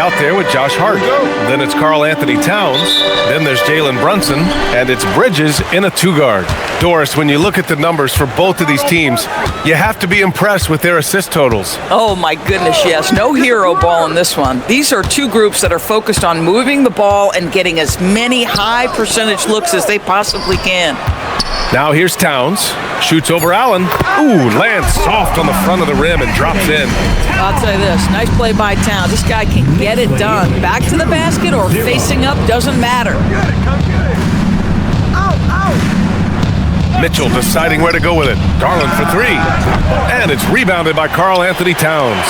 out there with Josh Hart. Then it's Karl Anthony Towns. Then there's Jalen Brunson. And it's Bridges in a two-guard. Doris, when you look at the numbers for both of these teams, you have to be impressed with their assist totals. Oh, my goodness, yes. No hero ball in this one. These are two groups that are focused on moving the ball and getting as many high percentage looks as they possibly can. Now here's Towns. Shoots over Allen. Ooh, lands soft on the front of the rim and drops in. I'll tell you this, nice play by Towns. This guy can get it done. Back to the basket or facing up, doesn't matter. Mitchell deciding where to go with it. Garland for three. And it's rebounded by Karl Anthony Towns.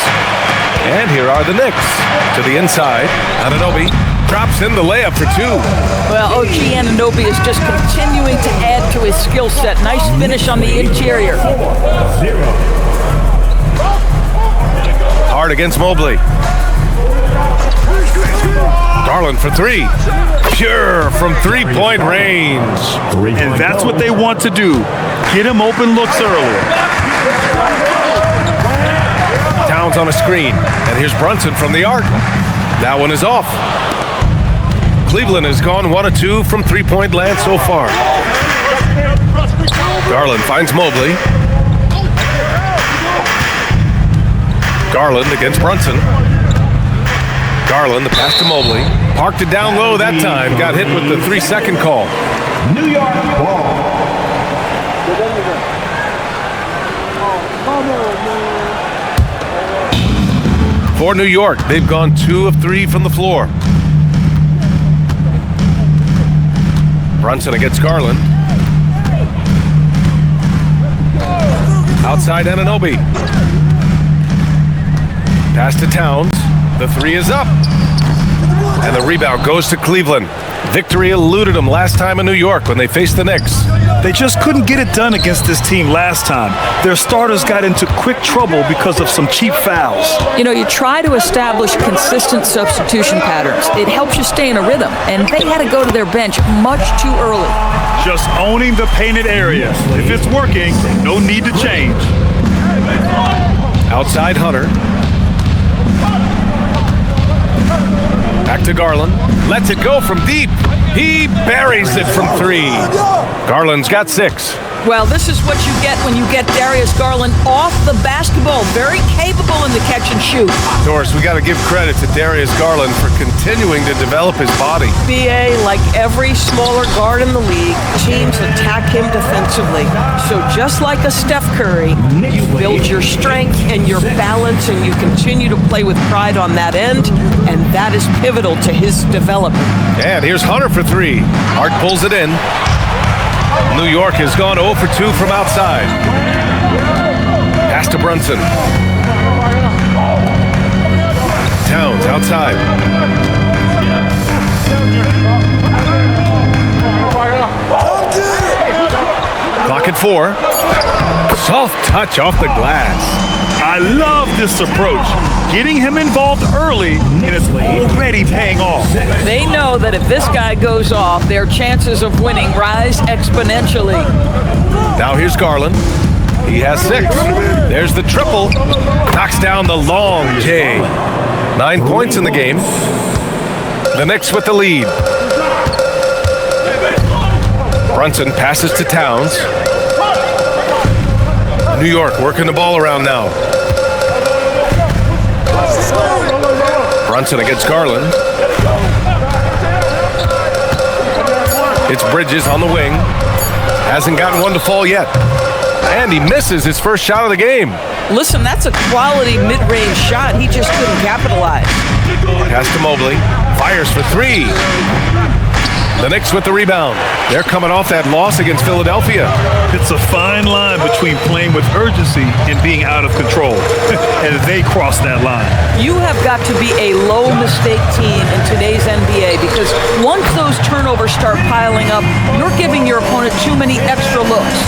And here are the Knicks. To the inside, Anunoby drops in the layup for two. Well, OG Anunoby is just continuing to add to his skill set. Nice finish on the interior. Hard against Mobley. Garland for three. Pure from three-point range. And that's what they want to do. Get him open looks early. Towns on a screen. And here's Brunson from the arc. That one is off. Cleveland has gone 1 of 2 from three-point land so far. Garland finds Mobley. Garland against Brunson. Garland, the pass to Mobley. Parked it down low that time. Got hit with the 3-second call. New York ball. For New York, they've gone 2 of 3 from the floor. Brunson against Garland. Outside Anunoby. Pass to Towns. The three is up. And the rebound goes to Cleveland. Victory eluded them last time in New York when they faced the Knicks. They just couldn't get it done against this team last time. Their starters got into quick trouble because of some cheap fouls. You know, you try to establish consistent substitution patterns. It helps you stay in a rhythm, and they had to go to their bench much too early. Just owning the painted area. If it's working, no need to change. Outside Hunter. Back to Garland. Lets it go from deep. He buries it from three. Garland's got 6. Well, this is what you get when you get Darius Garland off the basketball. Very capable in the catch and shoot. Doris, we got to give credit to Darius Garland for continuing to develop his body. BA, like every smaller guard in the league, teams attack him defensively. So just like a Steph Curry, you build your strength and your balance, and you continue to play with pride on that end, and that is pivotal to his development. And here's Hunter for 3. Hart pulls it in. New York has gone 0 for 2 from outside. Pass to Brunson. Towns outside. Clock at 4. Soft touch off the glass. I love this approach. Getting him involved early, and it's already paying off. They know that if this guy goes off, their chances of winning rise exponentially. Now here's Garland. He has 6. There's the triple. Knocks down the long J. 9 points in the game. The Knicks with the lead. Brunson passes to Towns. New York working the ball around now. Brunson against Garland. It's Bridges on the wing. Hasn't gotten one to fall yet. And he misses his first shot of the game. Listen, that's a quality mid-range shot. He just couldn't capitalize. Pass to Mobley. Fires for 3. The Knicks with the rebound. They're coming off that loss against Philadelphia. It's a fine line between playing with urgency and being out of control. And they cross that line. You have got to be a low-mistake team in today's NBA, because once those turnovers start piling up, you're giving your opponent too many extra looks.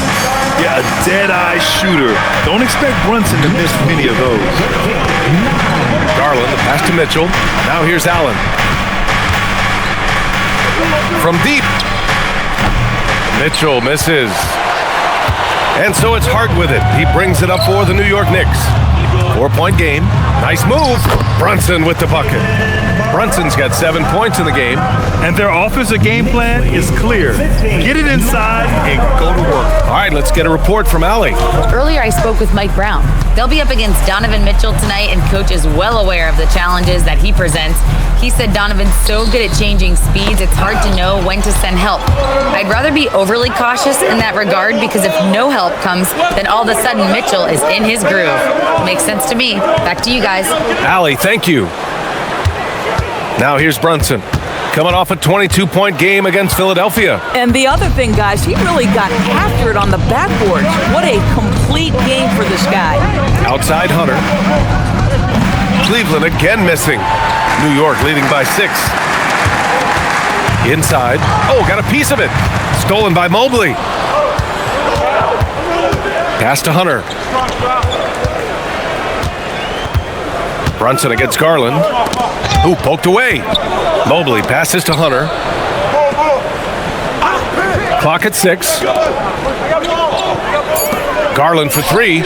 Yeah, a dead-eye shooter. Don't expect Brunson to miss many of those. Garland, the pass to Mitchell. Now here's Allen. From deep. Mitchell misses. And so it's Hart with it. He brings it up for the New York Knicks. 4-point game. Nice move. Brunson with the bucket. Brunson's got 7 points in the game. And their offensive game plan is clear. Get it inside and go to work. All right, let's get a report from Allie. Earlier, I spoke with Mike Brown. They'll be up against Donovan Mitchell tonight, and Coach is well aware of the challenges that he presents. He said Donovan's so good at changing speeds, it's hard to know when to send help. I'd rather be overly cautious in that regard because if no help comes, then all of a sudden Mitchell is in his groove. Makes sense to me. Back to you guys. Allie, thank you. Now here's Brunson. Coming off a 22-point game against Philadelphia. And the other thing, guys, he really got after it on the backboards. What a complete game for this guy. Outside Hunter. Cleveland again missing. New York leading by 6. Inside. Oh, got a piece of it. Stolen by Mobley. Pass to Hunter. Brunson against Garland. Ooh, poked away. Mobley passes to Hunter. Clock at 6. Garland for 3.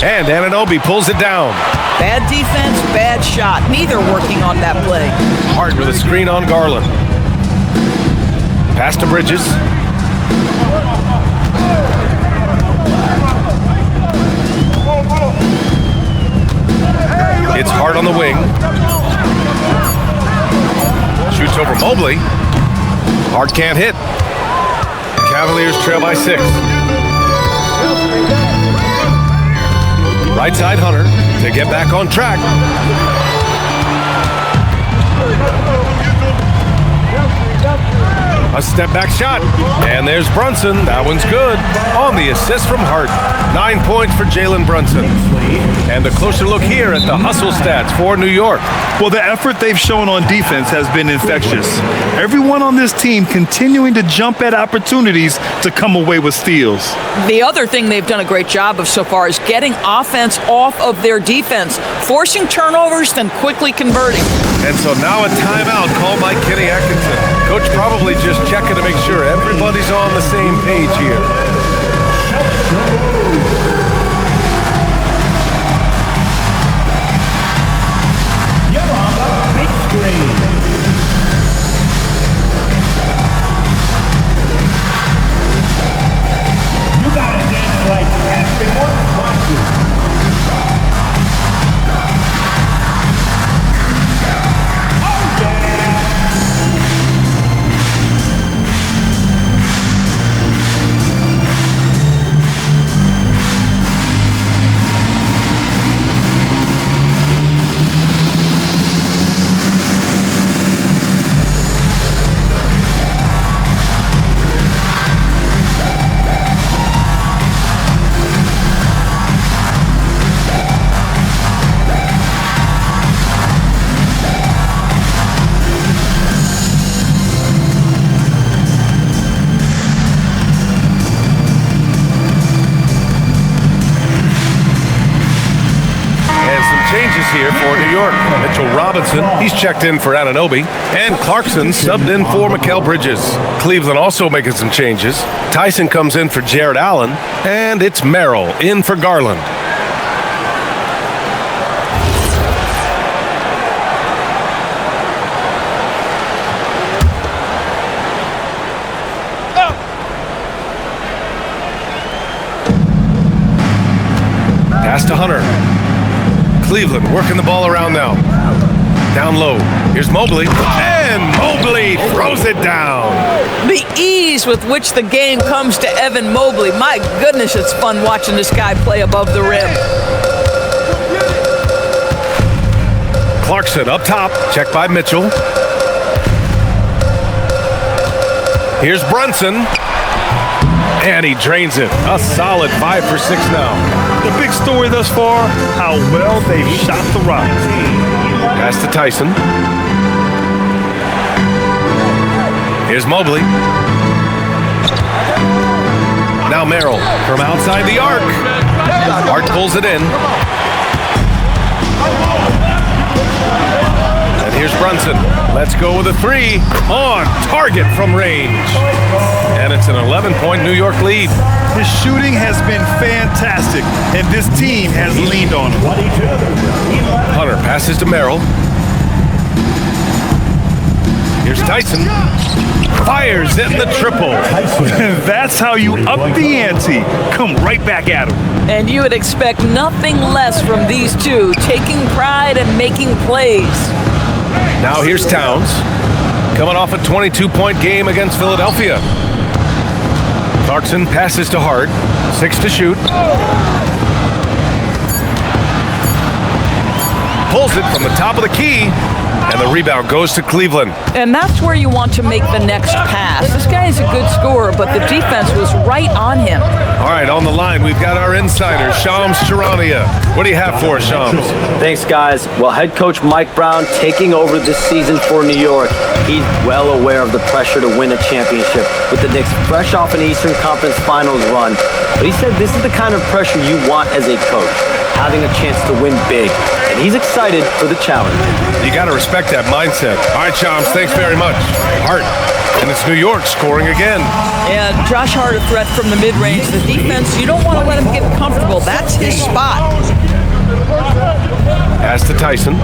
And Anunoby pulls it down. Bad defense, bad shot. Neither working on that play. Hart with a screen on Garland. Pass to Bridges. It's Hart on the wing. Shoots over Mobley. Hart can't hit. Cavaliers trail by 6. Right side Hunter to get back on track. A step back shot. And there's Brunson. That one's good. On the assist from Hart. 9 points for Jalen Brunson. And a closer look here at the hustle stats for New York. Well, the effort they've shown on defense has been infectious. Everyone on this team continuing to jump at opportunities to come away with steals. The other thing they've done a great job of so far is getting offense off of their defense, forcing turnovers, then quickly converting. And so now a timeout called by Kenny Atkinson. Coach probably just checking to make sure everybody's on the same page here. You gotta dance like everyone wants you. Changes here for New York. Mitchell Robinson, he's checked in for Anunoby. And Clarkson subbed in for Mikal Bridges. Cleveland also making some changes. Tyson comes in for Jared Allen. And it's Merrill in for Garland. Pass to Hunter. Cleveland working the ball around now. Down low. Here's Mobley. And Mobley throws it down. The ease with which the game comes to Evan Mobley. My goodness, it's fun watching this guy play above the rim. Clarkson up top. Checked by Mitchell. Here's Brunson. And he drains it. A solid 5 for 6 now. The big story thus far, how well they've shot the rock. Pass to Tyson. Here's Mobley. Now Merrill from outside the arc. Hart pulls it in. And here's Brunson. Let's go with a 3 on target from range. And it's an 11-point New York lead. His shooting has been fantastic, and this team has leaned on him. Hunter passes to Merrill. Here's Tyson. Fires in the triple. That's how you up the ante. Come right back at him. And you would expect nothing less from these two, taking pride and making plays. Now here's Towns, coming off a 22-point game against Philadelphia. Clarkson passes to Hart, 6 to shoot. Pulls it from the top of the key, and the rebound goes to Cleveland. And that's where you want to make the next pass. This guy is a good scorer, but the defense was right on him. All right, on the line, we've got our insider, Shams Charania. What do you have for us, Shams? Thanks, guys. Well, head coach Mike Brown taking over this season for New York. He's well aware of the pressure to win a championship with the Knicks fresh off an Eastern Conference Finals run. But he said this is the kind of pressure you want as a coach, having a chance to win big. And he's excited for the challenge. You got to respect that mindset. All right, Shams, thanks very much. Hart, and it's New York scoring again. And Josh Hart, a threat from the mid-range. The defense, you don't want to let him get comfortable. That's his spot. Pass to Tyson.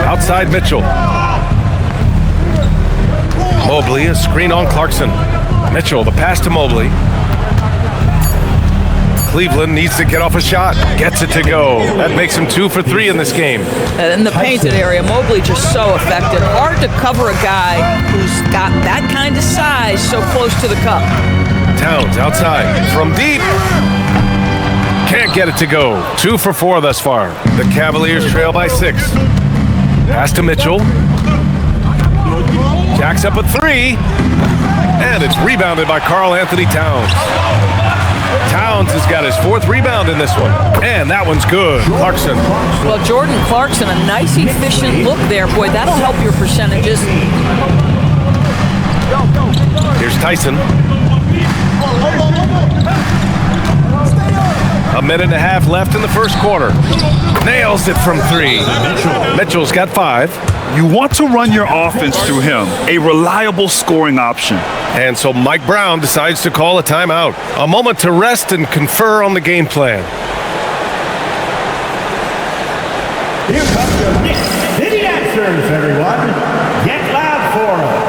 Outside Mitchell. Mobley, a screen on Clarkson. Mitchell, the pass to Mobley. Cleveland needs to get off a shot. Gets it to go. That makes him 2 for 3 in this game. And in the painted area, Mobley just so effective. Hard to cover a guy who's got that kind of size so close to the cup. Towns outside from deep. Can't get it to go. 2 for 4 thus far. The Cavaliers trail by 6. Pass to Mitchell. Jacks up a 3. And it's rebounded by Karl Anthony Towns. Towns has got his 4th rebound in this one. And that one's good. Clarkson. Well, Jordan Clarkson, a nice, efficient look there. Boy, that'll help your percentages. Here's Tyson. A minute and a half left in the first quarter. Nails it from 3. Mitchell's got 5. You want to run your offense through him, a reliable scoring option. And so Mike Brown decides to call a timeout. A moment to rest and confer on the game plan. Here comes the Knicks City Answers, everyone. Get loud for them.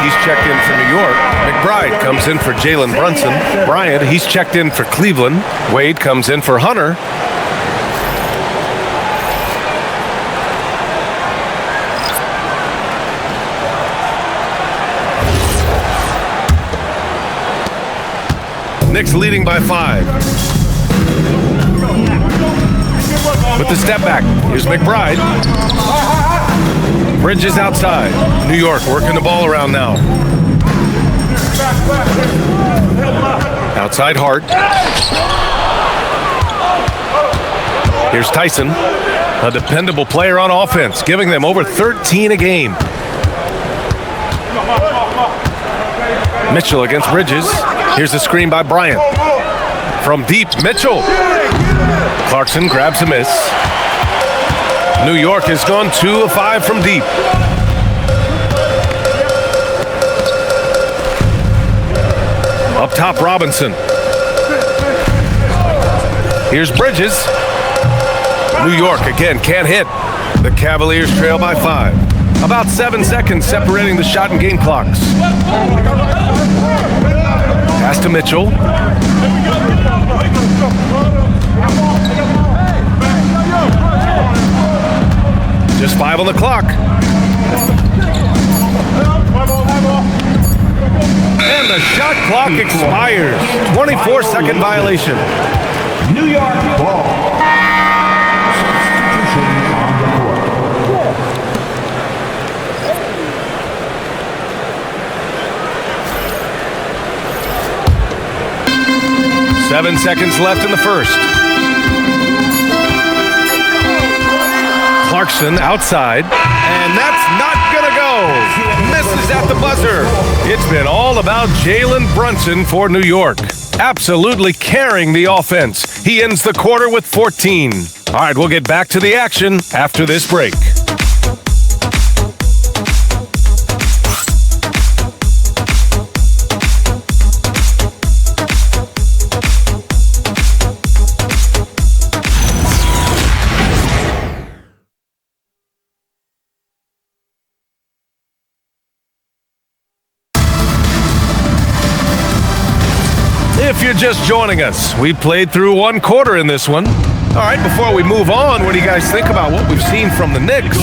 He's checked in for New York. McBride comes in for Jalen Brunson. Bryant, he's checked in for Cleveland. Wade comes in for Hunter. Knicks leading by 5. With the step back, here's McBride. Bridges outside. New York working the ball around now. Outside Hart. Here's Tyson, a dependable player on offense, giving them over 13 a game. Mitchell against Bridges. Here's the screen by Bryant. From deep, Mitchell. Clarkson grabs a miss. New York has gone 2 of 5 from deep. Up top, Robinson. Here's Bridges. New York again can't hit. The Cavaliers trail by 5. About 7 seconds separating the shot and game clocks. Pass to Mitchell. Just 5 on the clock. And the shot clock expires. 24-second violation. New York ball. Substitution on the court. 7 seconds left in the first. Clarkson outside, and that's not gonna go. Misses at the buzzer. It's been all about Jalen Brunson for New York. Absolutely carrying the offense. He ends the quarter with 14. All right, we'll get back to the action after this break. If you're just joining us, we played through one quarter in this one. All right, before we move on, what do you guys think about what we've seen from the Knicks?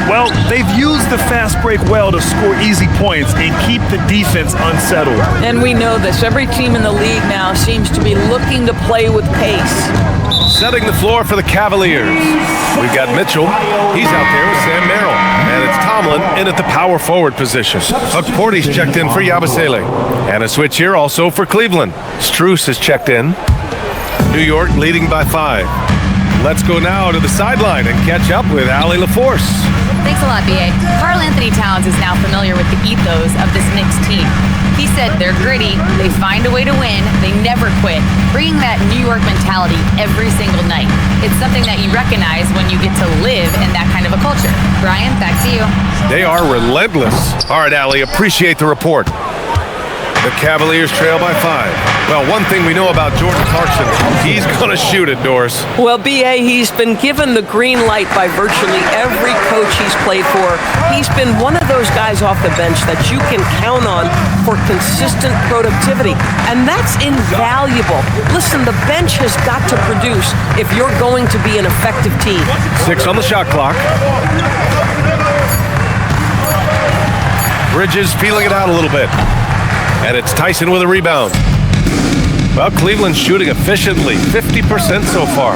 Well, they've used the fast break well to score easy points and keep the defense unsettled. And we know this. Every team in the league now seems to be looking to play with pace. Setting the floor for the Cavaliers. We've got Mitchell. He's out there with Sam Merrill. And it's Tomlin in at the power forward position. Porty's checked in for Yabusele. And a switch here also for Cleveland. Strus has checked in. New York leading by 5. Let's go now to the sideline and catch up with Allie LaForce. Thanks a lot, B.A. Karl Anthony Towns is now familiar with the ethos of this Knicks team. He said they're gritty, they find a way to win, they never quit, bringing that New York mentality every single night. It's something that you recognize when you get to live in that kind of a culture. Brian, back to you. They are relentless. All right, Allie, appreciate the report. The Cavaliers trail by 5. Well, one thing we know about Jordan Clarkson, he's going to shoot it, Doris. Well, B.A., he's been given the green light by virtually every coach he's played for. He's been one of those guys off the bench that you can count on for consistent productivity, and that's invaluable. Listen, the bench has got to produce if you're going to be an effective team. 6 on the shot clock. Bridges feeling it out a little bit. And it's Tyson with a rebound. Well, Cleveland's shooting efficiently, 50% so far.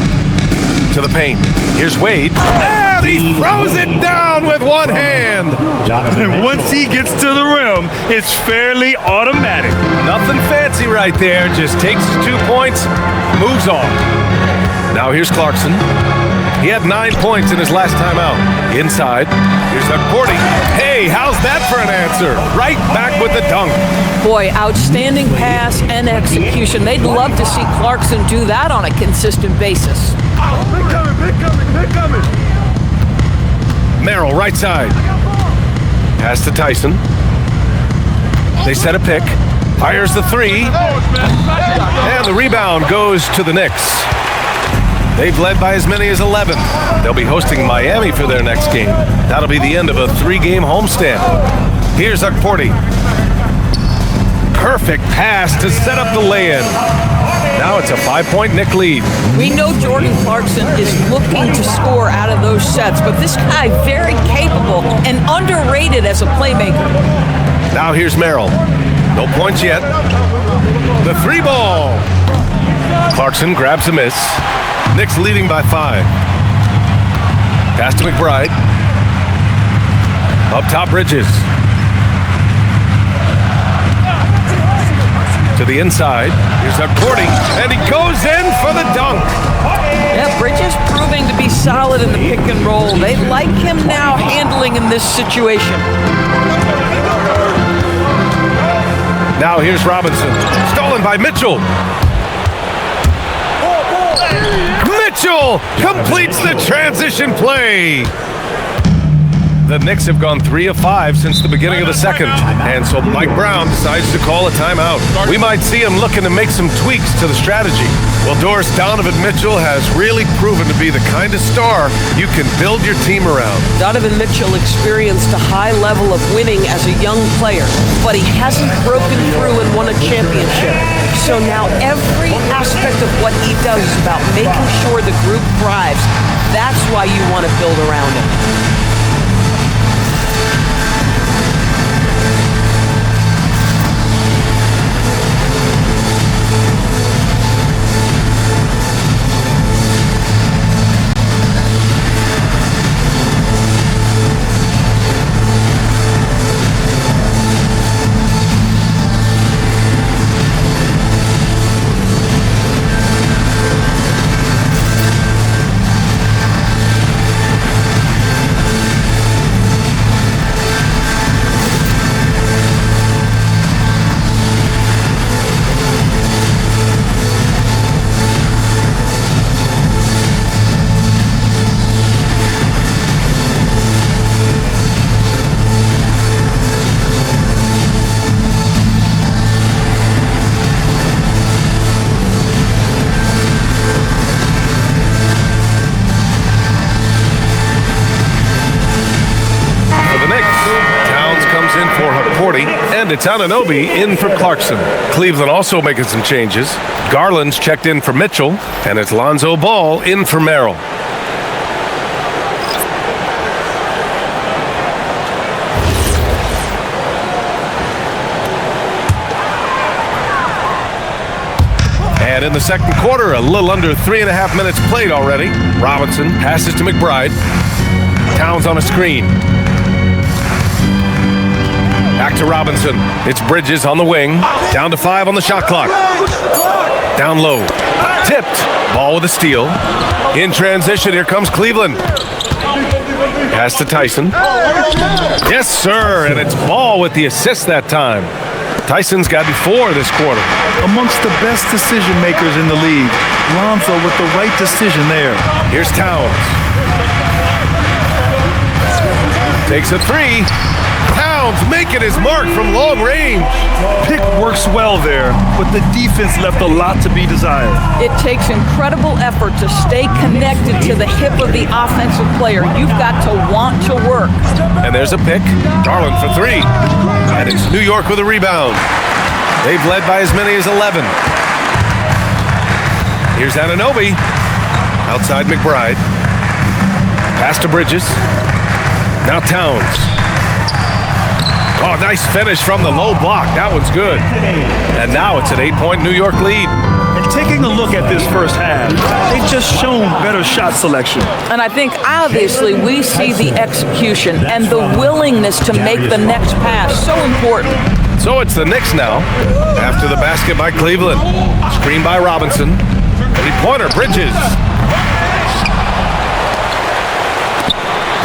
To the paint. Here's Wade. And he throws it down with one hand. And once he gets to the rim, it's fairly automatic. Nothing fancy right there. Just takes his 2 points, moves on. Now here's Clarkson. He had 9 points in his last time out. Inside, here's Porty. Hey, how's that for an answer? Right back with the dunk. Boy, outstanding pass and execution. They'd love to see Clarkson do that on a consistent basis. Big coming. Merrill, right side. Pass to Tyson. They set a pick. Fires the 3. And the rebound goes to the Knicks. They've led by as many as 11. They'll be hosting Miami for their next game. That'll be the end of a 3-game homestand. Here's Porty. Perfect pass to set up the lay-in. Now it's a 5-point Knick lead. We know Jordan Clarkson is looking to score out of those sets, but this guy very capable and underrated as a playmaker. Now here's Merrill. No points yet. The 3 ball. Clarkson grabs a miss. Knicks leading by 5. Pass to McBride. Up top, Bridges. To the inside. Here's Porty, and he goes in for the dunk. Yeah, Bridges proving to be solid in the pick and roll. They like him now handling in this situation. Now here's Robinson. Stolen by Mitchell. Mitchell completes the transition play. The Knicks have gone 3 of 5 since the beginning of the second, and so Mike Brown decides to call a timeout. We might see him looking to make some tweaks to the strategy. Well, Doris, Donovan Mitchell has really proven to be the kind of star you can build your team around. Donovan Mitchell experienced a high level of winning as a young player, but he hasn't broken through and won a championship. So now every aspect of what he does is about making sure the group thrives. That's why you want to build around him. And it's Anunoby in for Clarkson. Cleveland also making some changes. Garland's checked in for Mitchell, and it's Lonzo Ball in for Merrill. And in the second quarter, a little under 3.5 minutes played already. Robinson passes to McBride. Towns on a screen. Back to Robinson. It's Bridges on the wing. Down to 5 on the shot clock. Down low. Tipped. Ball with a steal. In transition, here comes Cleveland. Pass to Tyson. Yes, sir. And it's Ball with the assist that time. Tyson's got 4 this quarter. Amongst the best decision makers in the league. Lonzo with the right decision there. Here's Towns. Takes a 3. Towns making his mark from long range. Pick works well there, but the defense left a lot to be desired. It takes incredible effort to stay connected to the hip of the offensive player. You've got to want to work. And there's a pick. Garland for 3. And it's New York with a rebound. They've led by as many as 11. Here's Anunoby. Outside McBride. Pass to Bridges. Now Towns. Oh, nice finish from the low block. That one's good. And now it's an 8-point New York lead. And taking a look at this first half, they've just shown better shot selection. And I think obviously we see the execution and the willingness to make the next pass so important. So it's the Knicks now. After the basket by Cleveland. Screen by Robinson. Three-pointer, Bridges.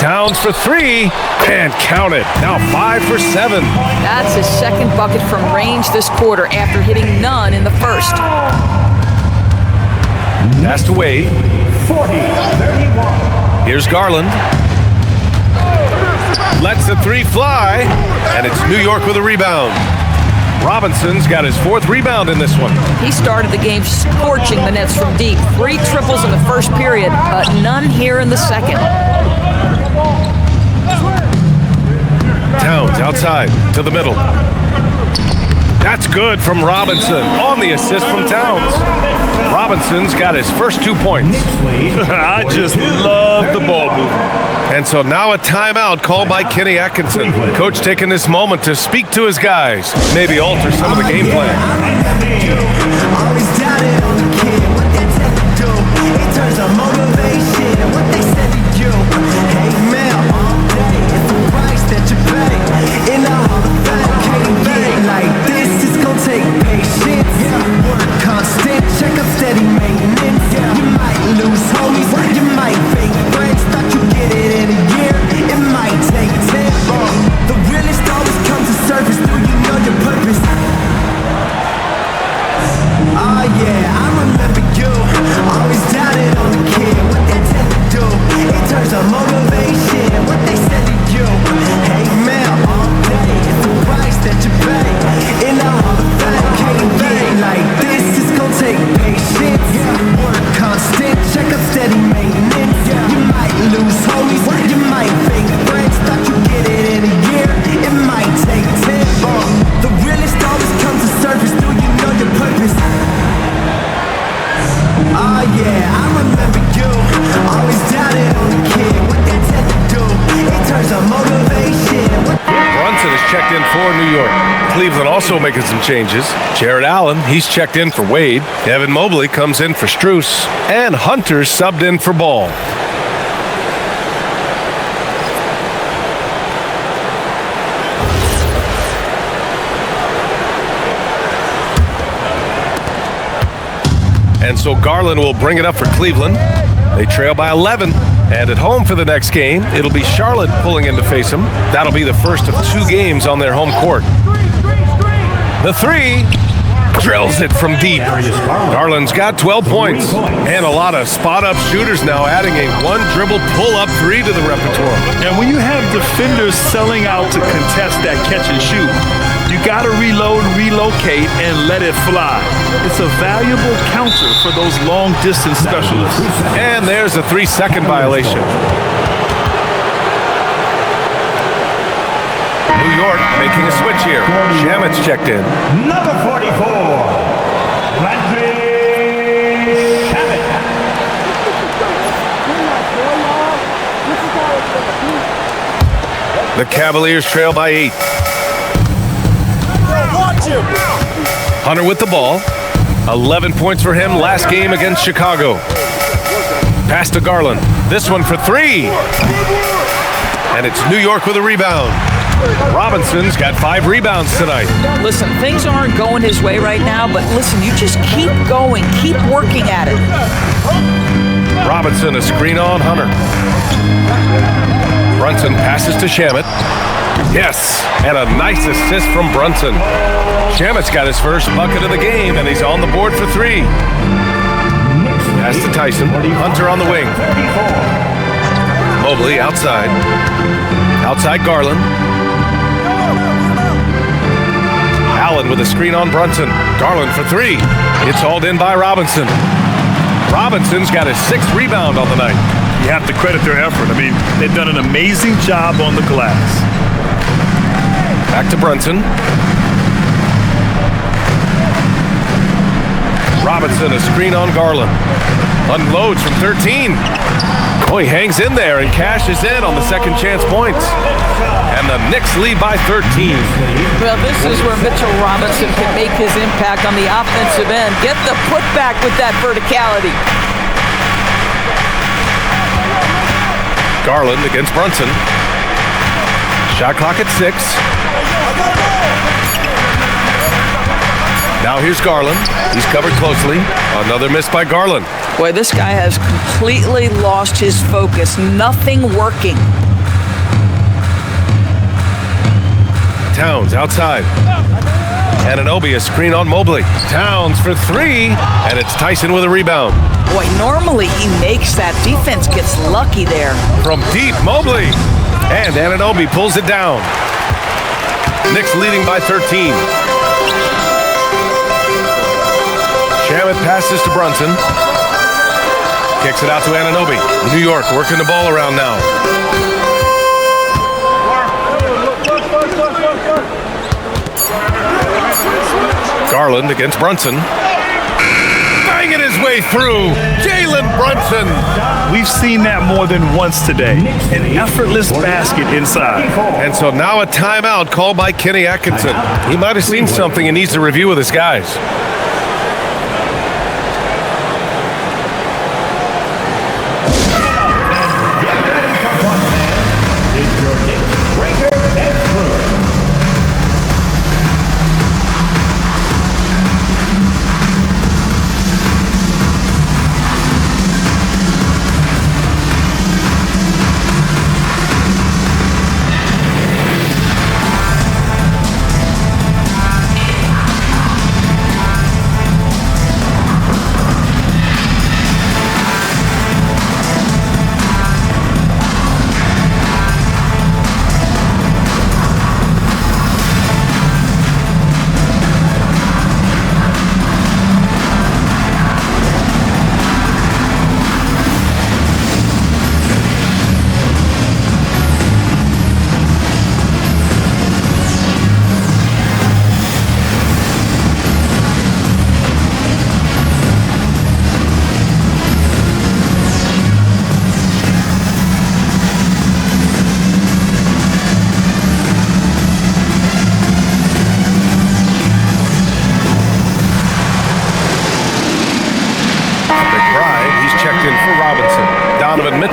Towns for 3, and count it. Now 5 for 7. That's his second bucket from range this quarter after hitting none in the first. Pass to Wade. 40-31. Here's Garland. Lets the 3 fly, and it's New York with a rebound. Robinson's got his 4th rebound in this one. He started the game scorching the Nets from deep. 3 triples in the first period, but none here in the second. Towns outside to the middle. That's good from Robinson on the assist from Towns. Robinson's got his first 2 points. I just love the ball movement. And so now a timeout called by Kenny Atkinson. Coach taking this moment to speak to his guys, maybe alter some of the game plan. checked in for New York. Cleveland also making some changes. Jared Allen, he's checked in for Wade. Evan Mobley comes in for Strus. And Hunter's subbed in for Ball. And so Garland will bring it up for Cleveland. They trail by 11. And at home for the next game, it'll be Charlotte pulling in to face them. That'll be the first of 2 games on their home court. The 3 drills it from deep. Garland's got 12 points. And a lot of spot-up shooters now, adding a one-dribble pull-up 3 to the repertoire. And when you have defenders selling out to contest that catch and shoot, you got to reload, relocate, and let it fly. It's a valuable counter for those long-distance specialists. And there's a 3-second violation. New York making a switch here. Shamit's checked in. Number 44, Landry Shamet. The Cavaliers trail by 8. Hunter with the ball. 11 points for him last game against Chicago. Pass to Garland. This one for 3. And it's New York with a rebound. Robinson's got 5 rebounds tonight. Listen, things aren't going his way right now, but listen, you just keep going, keep working at it. Robinson, a screen on Hunter. Brunson passes to Shamet. Yes, and a nice assist from Brunson. Shamet's got his first bucket of the game, and he's on the board for 3. Pass to Tyson. Hunter on the wing. Mobley outside. Outside Garland. Allen with a screen on Brunson. Garland for 3. It's hauled in by Robinson. Robinson's got his 6th rebound on the night. You have to credit their effort. I mean, they've done an amazing job on the glass. Back to Brunson. Robinson, a screen on Garland. Unloads from 13. Oh, he hangs in there and cashes in on the second chance points. And the Knicks lead by 13. Well, this is where Mitchell Robinson can make his impact on the offensive end. Get the putback with that verticality. Garland against Brunson. Shot clock at 6. Now here's Garland. He's covered closely. Another miss by Garland. Boy, this guy has completely lost his focus. Nothing working. Towns outside. Anunoby, a screen on Mobley. Towns for 3, and it's Tyson with a rebound. Boy, normally he makes that. Defense gets lucky there. From deep, Mobley. And Anunoby pulls it down. Knicks leading by 13. Shamet passes to Brunson. Kicks it out to Anunoby. New York working the ball around now. Garland against Brunson. Banging his way through. Jalen Brunson. We've seen that more than once today. An effortless basket inside. And so now a timeout called by Kenny Atkinson. He might have seen something and needs to review with his guys.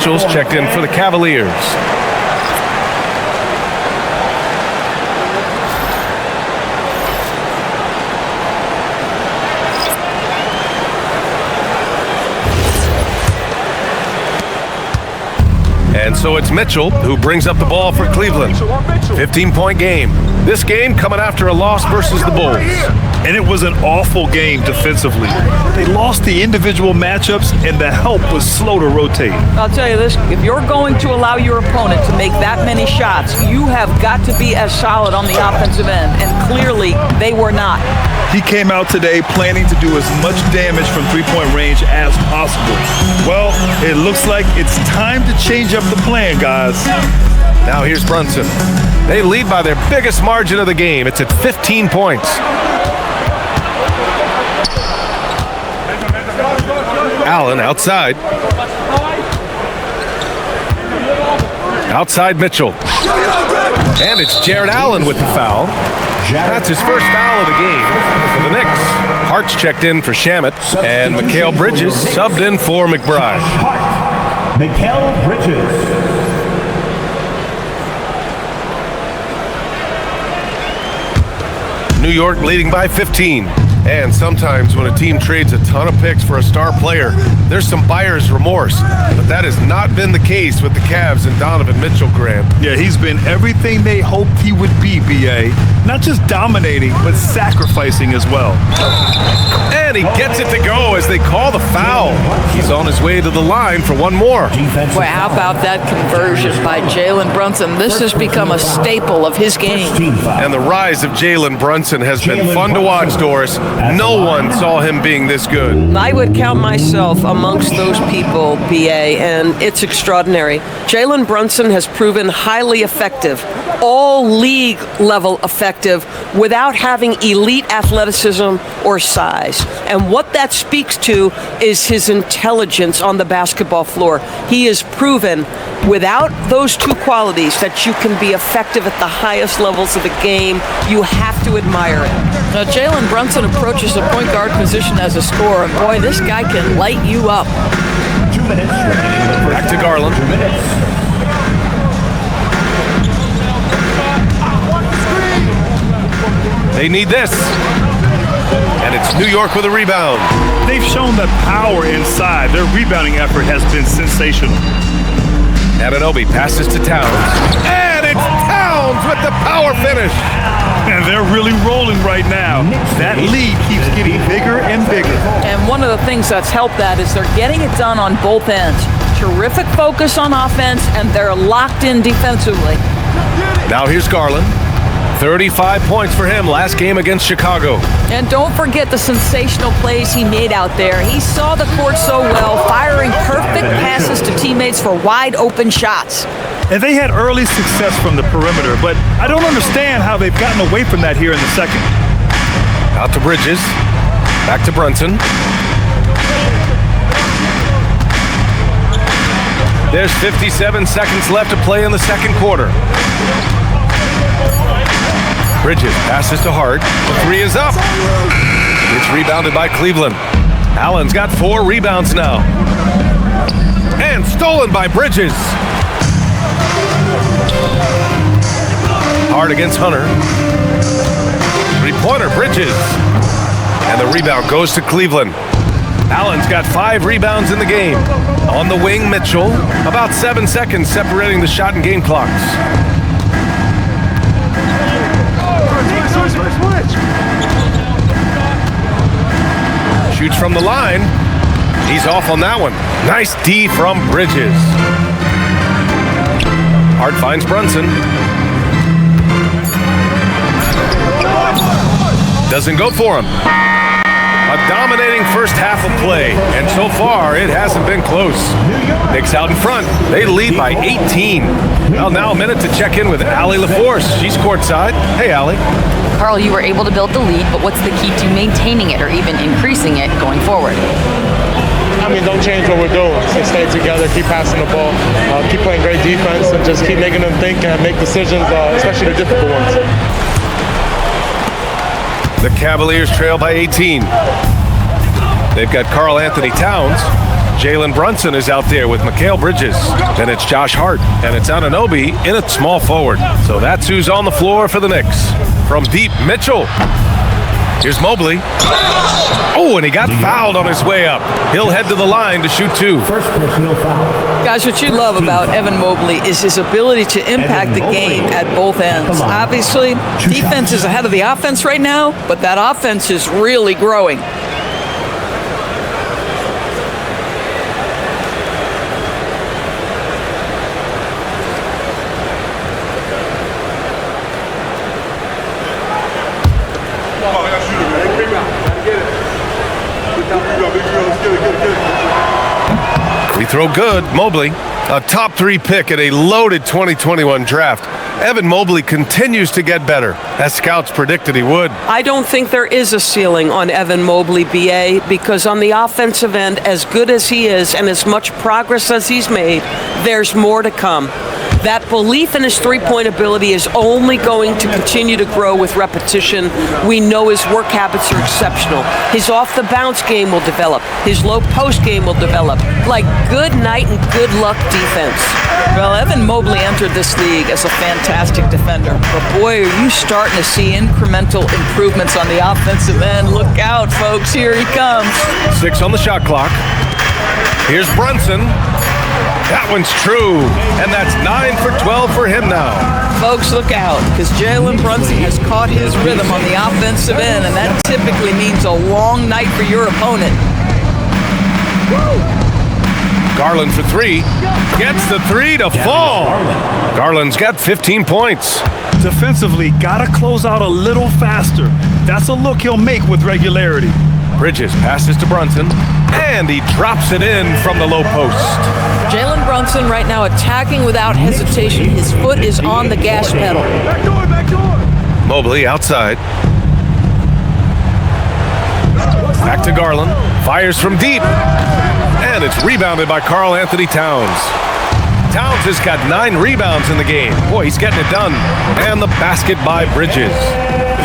Mitchell's checked in for the Cavaliers. And so it's Mitchell who brings up the ball for Cleveland. 15-point game. This game coming after a loss versus the Bulls. And it was an awful game defensively. They lost the individual matchups, and the help was slow to rotate. I'll tell you this, if you're going to allow your opponent to make that many shots, you have got to be as solid on the offensive end, and clearly they were not. He came out today planning to do as much damage from three-point range as possible. Well, it looks like it's time to change up the plan, guys. Now here's Brunson. They lead by their biggest margin of the game. It's at 15 points. Allen outside. Outside Mitchell. And it's Jared Allen with the foul. That's his first foul of the game for the Knicks. Hart's checked in for Shamet, and Mikal Bridges subbed in for McBride. Mikal Bridges. New York leading by 15. And sometimes when a team trades a ton of picks for a star player, there's some buyer's remorse. But that has not been the case with the Cavs and Donovan Mitchell, Grant. Yeah, he's been everything they hoped he would be, B.A. Not just dominating, but sacrificing as well. And he gets it to go as they call the foul. He's on his way to the line for one more. Boy, how about that conversion by Jalen Brunson? This has become a staple of his game. And the rise of Jalen Brunson has been fun to watch, Doris. No one saw him being this good. I would count myself amongst those people, B.A., and it's extraordinary. Jalen Brunson has proven highly effective, all league level effective, without having elite athleticism or size. And what that speaks to is his intelligence on the basketball floor. He has proven without those two qualities that you can be effective at the highest levels of the game. You have to admire it. Now, Jalen Brunson approaches the point guard position as a scorer, and boy, this guy can light you up. 2 minutes remaining. Back to Garland. 2 minutes. They need this. And it's New York with a rebound. They've shown that power inside. Their rebounding effort has been sensational. Anunoby passes to Towns. And it's Towns with the power finish. And they're really rolling right now. That lead keeps getting bigger and bigger. And one of the things that's helped that is they're getting it done on both ends. Terrific focus on offense, and they're locked in defensively. Now here's Garland. 35 points for him last game against Chicago. And don't forget the sensational plays he made out there. He saw the court so well, firing perfect passes to teammates for wide open shots. And they had early success from the perimeter, but I don't understand how they've gotten away from that here in the second. Out to Bridges. Back to Brunson. There's 57 seconds left to play in the second quarter. Bridges passes to Hart. The three is up. It's rebounded by Cleveland. Allen's got 4 rebounds now. And stolen by Bridges. Hart against Hunter. Three-pointer, Bridges. And the rebound goes to Cleveland. Allen's got 5 rebounds in the game. On the wing, Mitchell. About 7 seconds separating the shot and game clocks. Shoots from the line. He's off on that one. Nice D from Bridges. Hart finds Brunson. Doesn't go for him. A dominating first half of play, and so far it hasn't been close. Knicks out in front. They lead by 18. Well, now a minute to check in with Allie LaForce. She's courtside. Hey, Allie. Carl, you were able to build the lead, but what's the key to maintaining it or even increasing it going forward? I mean, don't change what we're doing. Just stay together, keep passing the ball, keep playing great defense, and just keep making them think and make decisions, especially the difficult ones. The Cavaliers trail by 18. They've got Karl Anthony Towns Jalen Brunson is out there with Mikal Bridges. Then it's Josh Hart, and it's Anunoby in at small forward. So that's who's on the floor for the Knicks. From deep, Mitchell. Here's Mobley. Oh, and he got fouled on his way up. He'll head to the line to shoot 2. First personal foul. Guys, what you love about Evan Mobley is his ability to impact the game at both ends. Obviously, defense is ahead of the offense right now, but that offense is really growing. We throw good. Mobley, a top 3 pick at a loaded 2021 draft. Evan Mobley continues to get better, as scouts predicted he would. I don't think there is a ceiling on Evan Mobley, BA, because on the offensive end, as good as he is and as much progress as he's made, there's more to come. That belief in his three-point ability is only going to continue to grow with repetition. We know his work habits are exceptional. His off-the-bounce game will develop. His low-post game will develop. Like good night and good luck defense. Well, Evan Mobley entered this league as a fantastic defender. But boy, are you starting to see incremental improvements on the offensive end. Look out, folks. Here he comes. 6 on the shot clock. Here's Brunson. That one's true, and that's 9 for 12 for him now. Folks, look out, because Jalen Brunson has caught his rhythm on the offensive end, and that typically means a long night for your opponent. Garland for 3. Gets the 3 to fall. Garland's got 15 points. Defensively, gotta close out a little faster. That's a look he'll make with regularity. Bridges passes to Brunson, and he drops it in from the low post. Jalen Brunson right now attacking without hesitation. His foot is on the gas pedal. Back door. Mobley outside. Back to Garland. Fires from deep. And it's rebounded by Karl Anthony Towns. Towns has got 9 rebounds in the game. Boy, he's getting it done. And the basket by Bridges.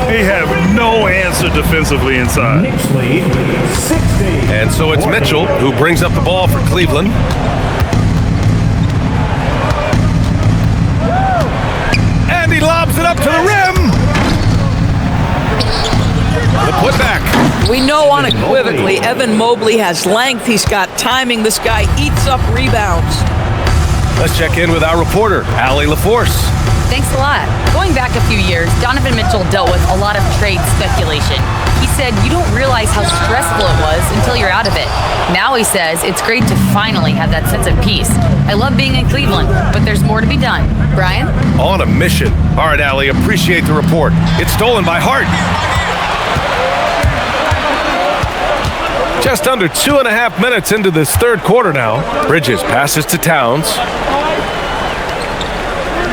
They have no answer defensively inside. Knicks lead 60. And so it's Mitchell who brings up the ball for Cleveland. And he lobs it up to the rim. The putback. We know unequivocally Evan Mobley has length. He's got timing. This guy eats up rebounds. Let's check in with our reporter, Allie LaForce. Thanks a lot. Going back a few years, Donovan Mitchell dealt with a lot of trade speculation. He said you don't realize how stressful it was until you're out of it. Now he says it's great to finally have that sense of peace. I love being in Cleveland, but there's more to be done. Brian? On a mission. All right, Allie, appreciate the report. It's stolen by Hart. Just under 2.5 minutes into this third quarter now. Bridges passes to Towns.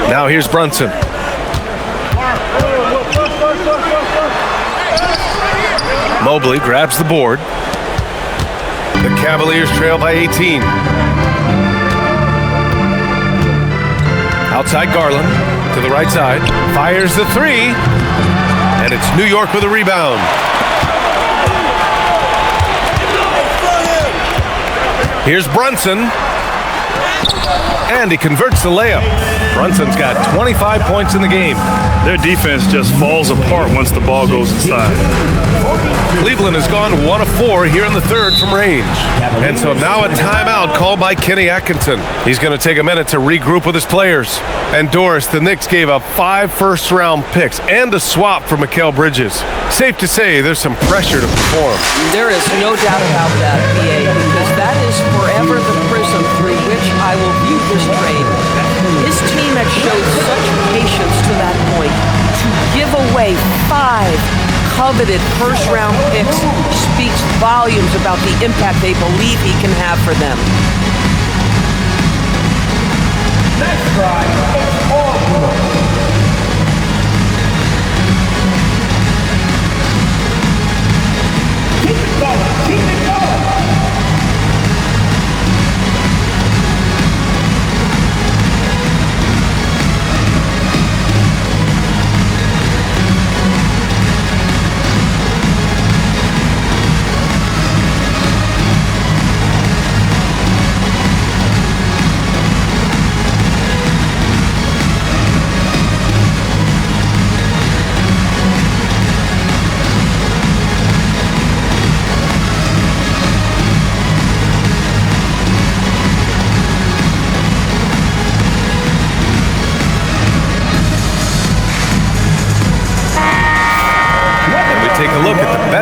Now here's Brunson. Mobley grabs the board. The Cavaliers trail by 18. Outside Garland to the right side. Fires the 3. And it's New York with a rebound. Here's Brunson. And he converts the layup. Brunson's got 25 points in the game. Their defense just falls apart once the ball goes inside. Cleveland has gone 1 of 4 here in the third from range. And so now a timeout called by Kenny Atkinson. He's going to take a minute to regroup with his players. And Doris, the Knicks gave up 5 first-round picks and a swap for Mikal Bridges. Safe to say there's some pressure to perform. There is no doubt about that, PA, because that is forever the prism through which I will view this trade. His team had showed such patience to that point. To give away 5 coveted first-round picks speaks volumes about the impact they believe he can have for them. Next try, it's all Keep it going, keep it going.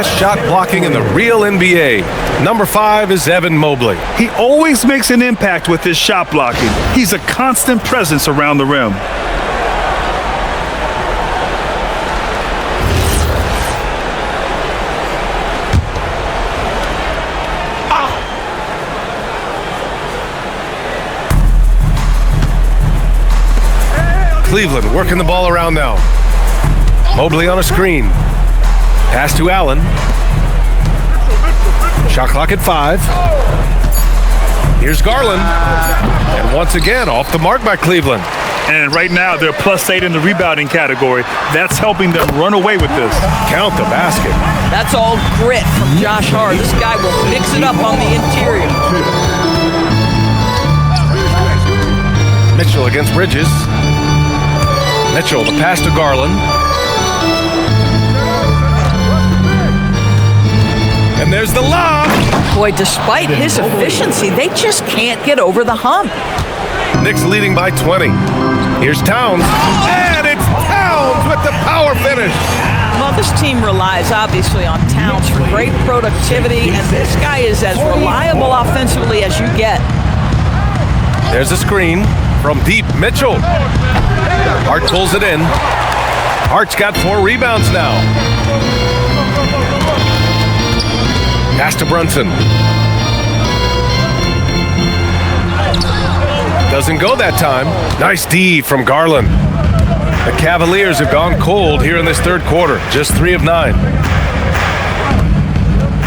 best shot blocking in the real NBA. Number 5 is Evan Mobley. He always makes an impact with his shot blocking. He's a constant presence around the rim. Cleveland working the ball around now. Mobley on a screen. Pass to Allen. Shot clock at 5. Here's Garland. And once again, off the mark by Cleveland. And right now, they're +8 in the rebounding category. That's helping them run away with this. Count the basket. That's all grit from Josh Hart. This guy will mix it up on the interior. Mitchell against Bridges. Mitchell, the pass to Garland. And there's the lob. Boy, despite his efficiency, they just can't get over the hump. Knicks leading by 20. Here's Towns. And it's Towns with the power finish. Well, this team relies obviously on Towns for great productivity, and this guy is as reliable offensively as you get. There's a screen from deep. Mitchell. Hart pulls it in. Hart's got 4 rebounds now. Pass to Brunson. Doesn't go that time. Nice D from Garland. The Cavaliers have gone cold here in this third quarter. Just 3 of 9.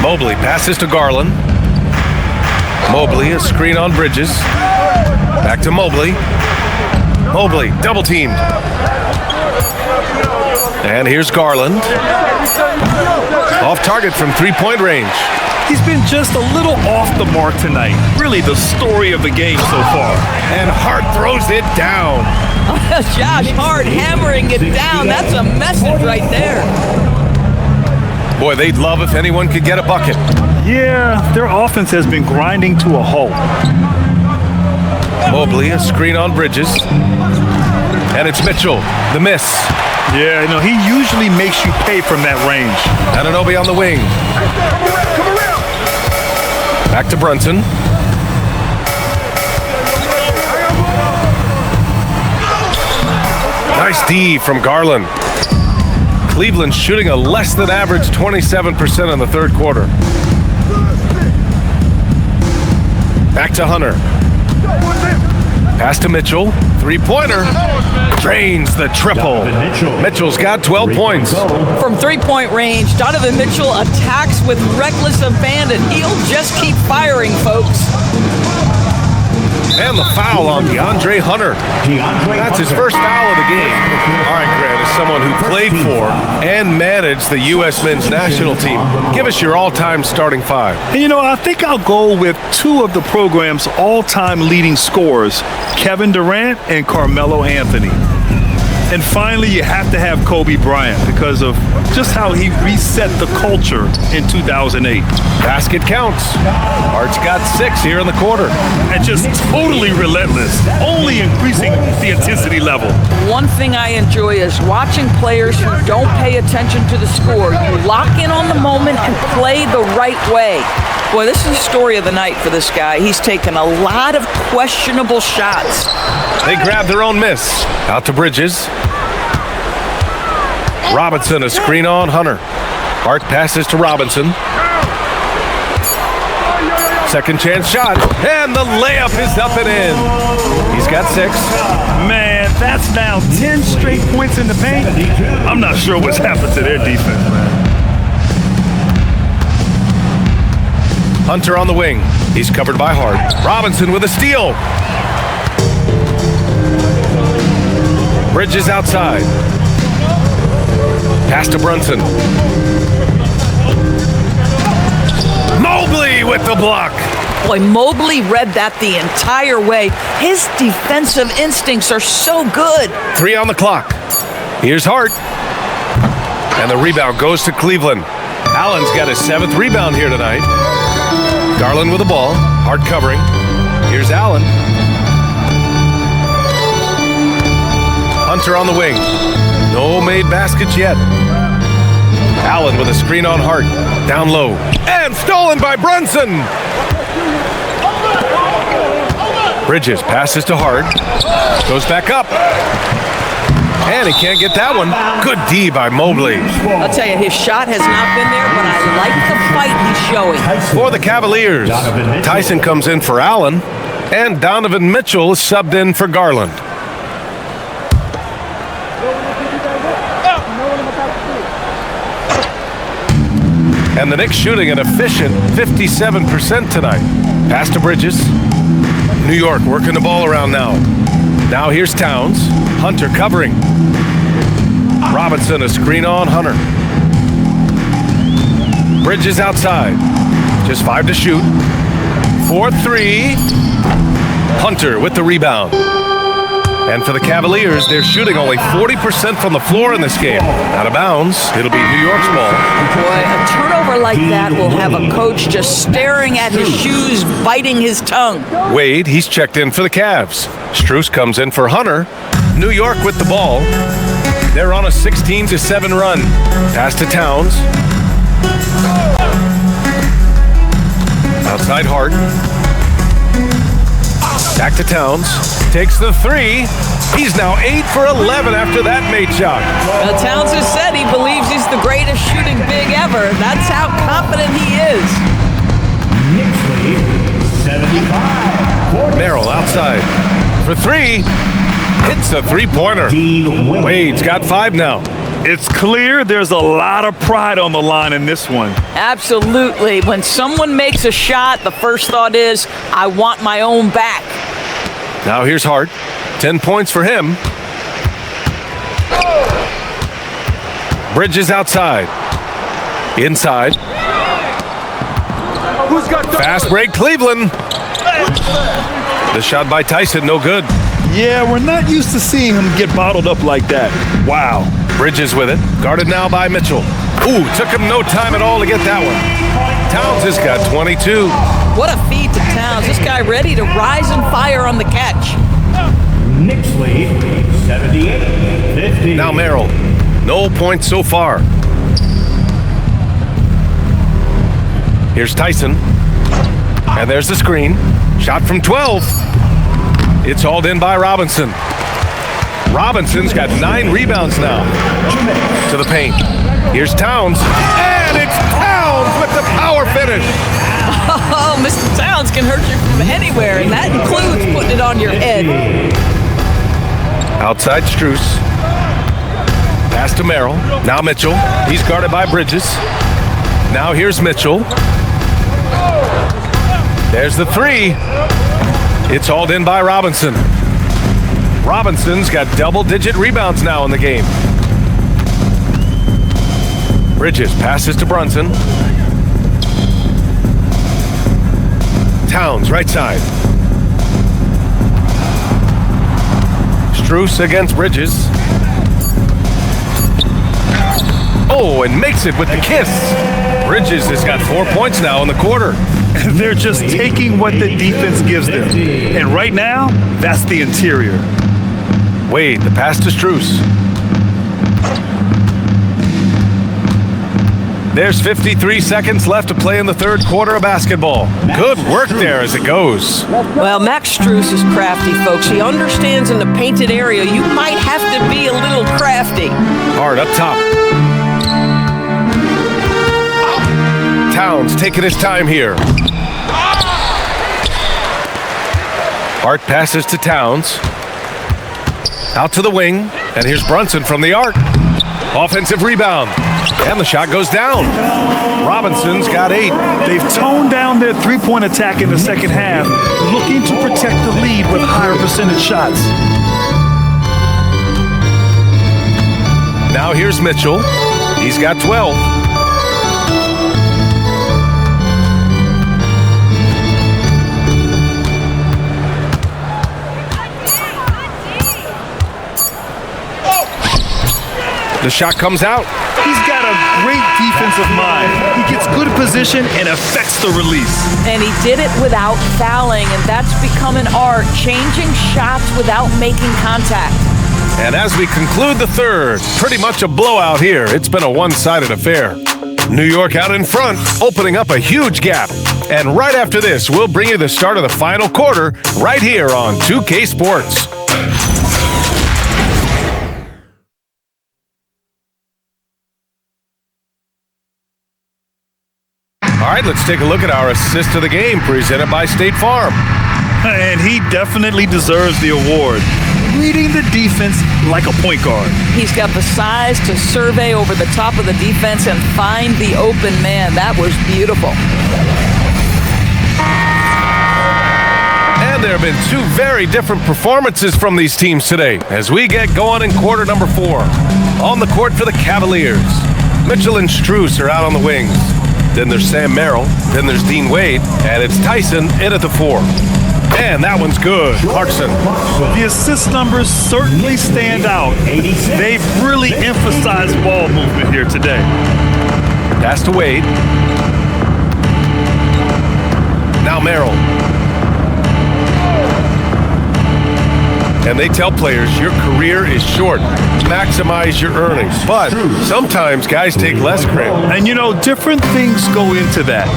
Mobley passes to Garland. Mobley, a screen on Bridges. Back to Mobley. Mobley, double teamed. And here's Garland. Off target from 3-point range. He's been just a little off the mark tonight. Really the story of the game so far. And Hart throws it down. Josh Hart hammering it down. That's a message right there. Boy, they'd love if anyone could get a bucket. Yeah, their offense has been grinding to a halt. Mobley, a screen on Bridges. And it's Mitchell, the miss. Yeah, he usually makes you pay from that range. Anunoby on the wing. Back to Brunson. Nice D from Garland. Cleveland shooting a less than average 27% in the third quarter. Back to Hunter. Pass to Mitchell. 3-pointer. Drains the triple. Mitchell's got 12 points. From 3-point range, Donovan Mitchell attacks with reckless abandon. He'll just keep firing, folks. And the foul on DeAndre Hunter. That's his first foul of the game. All right, Grant, as someone who played for and managed the U.S. men's national team, give us your all-time starting 5. And I think I'll go with 2 of the program's all-time leading scorers, Kevin Durant and Carmelo Anthony. And finally, you have to have Kobe Bryant because of just how he reset the culture in 2008. Basket counts. Hart's got 6 here in the quarter. And just totally relentless, only increasing the intensity level. One thing I enjoy is watching players who don't pay attention to the score. You lock in on the moment and play the right way. Boy, this is the story of the night for this guy. He's taken a lot of questionable shots. They grab their own miss. Out to Bridges. Robinson, a screen on Hunter. Hart passes to Robinson. Second chance shot. And the layup is up and in. He's got 6. Man, that's now 10 straight points in the paint. I'm not sure what's happened to their defense, man. Hunter on the wing. He's covered by Hart. Robinson with a steal. Bridges outside. Pass to Brunson. Mobley with the block. Boy, Mobley read that the entire way. His defensive instincts are so good. 3 on the clock. Here's Hart. And the rebound goes to Cleveland. Allen's got his 7th rebound here tonight. Garland with the ball. Hart covering. Here's Allen. Hunter on the wing. No made baskets yet. Allen Allen with a screen on Hart. Down low. And stolen by Brunson. Bridges passes to Hart. Goes back up. And he can't get that one. Good D by Mobley. I'll tell you, his shot has not been there, but I like the fight he's showing. For the Cavaliers, Tyson comes in for Allen. And Donovan Mitchell is subbed in for Garland. And the Knicks shooting an efficient 57% tonight. Pass to Bridges. New York working the ball around now. Now here's Towns. Hunter covering. Robinson a screen on Hunter. Bridges outside. Just 5 to shoot. 4-3. Hunter with the rebound. And for the Cavaliers, they're shooting only 40% from the floor in this game. Out of bounds, it'll be New York's ball. Boy, a turnover like that will have a coach just staring at his shoes, biting his tongue. Wade, he's checked in for the Cavs. Strus comes in for Hunter. New York with the ball. They're on a 16-7 run. Pass to Towns. Outside Hart. Back to Towns. Takes the 3. He's now 8 for 11 after that made shot. Well, Towns has said he believes he's the greatest shooting big ever. That's how confident he is. Knicks lead 75. Merrill outside for 3. Hits a three-pointer. Wade's got 5 now. It's clear there's a lot of pride on the line in this one. Absolutely. When someone makes a shot, the first thought is, I want my own back. Now here's Hart. 10 points for him. Bridges outside. Inside. Fast break, Cleveland. The shot by Tyson, no good. Yeah, we're not used to seeing him get bottled up like that. Wow. Bridges with it. Guarded now by Mitchell. Ooh, took him no time at all to get that one. Towns has got 22. What a feed to Towns. This guy ready to rise and fire on the catch. Knicks lead 78-50. Now Merrill. No points so far. Here's Tyson. And there's the screen. Shot from 12. It's hauled in by Robinson. Robinson's got 9 rebounds now. To the paint. Here's Towns. And it's Towns with the power finish. Oh, Mr. Towns can hurt you from anywhere, and that includes putting it on your head. Outside Strus. Pass to Merrill. Now Mitchell. He's guarded by Bridges. Now here's Mitchell. There's the 3. It's hauled in by Robinson. Robinson's got double-digit rebounds now in the game. Bridges passes to Brunson. Towns, right side. Strus against Bridges. Oh, and makes it with the kiss. Bridges has got 4 points now in the quarter. They're just taking what the defense gives them. And right now, that's the interior. Wade, the pass to Strus. There's 53 seconds left to play in the third quarter of basketball. Good work there as it goes. Well, Max Strus is crafty, folks. He understands in the painted area you might have to be a little crafty. Hard up top. Towns taking his time here. Hart passes to Towns. Out to the wing. And here's Brunson from the arc. Offensive rebound. And the shot goes down. Robinson's got 8. They've toned down their three-point attack in the second half, looking to protect the lead with higher percentage shots. Now here's Mitchell. He's got 12. The shot comes out. He's got a great defensive mind. He gets good position and affects the release. And he did it without fouling, and that's become an art, changing shots without making contact. And as we conclude the third, pretty much a blowout here. It's been a one-sided affair. New York out in front, opening up a huge gap. And right after this, we'll bring you the start of the final quarter right here on 2K Sports. All right, let's take a look at our assist of the game presented by State Farm. And he definitely deserves the award. Leading the defense like a point guard. He's got the size to survey over the top of the defense and find the open man. That was beautiful. And there have been two very different performances from these teams today as we get going in quarter number 4. On the court for the Cavaliers, Mitchell and Strus are out on the wings. Then there's Sam Merrill, then there's Dean Wade, and it's Tyson in at the 4. And that one's good. Clarkson. The assist numbers certainly stand out. They've really emphasized ball movement here today. Pass to Wade. Now Merrill. And they tell players your career is short. Maximize your earnings. But sometimes guys take less credit. And you know, different things go into that.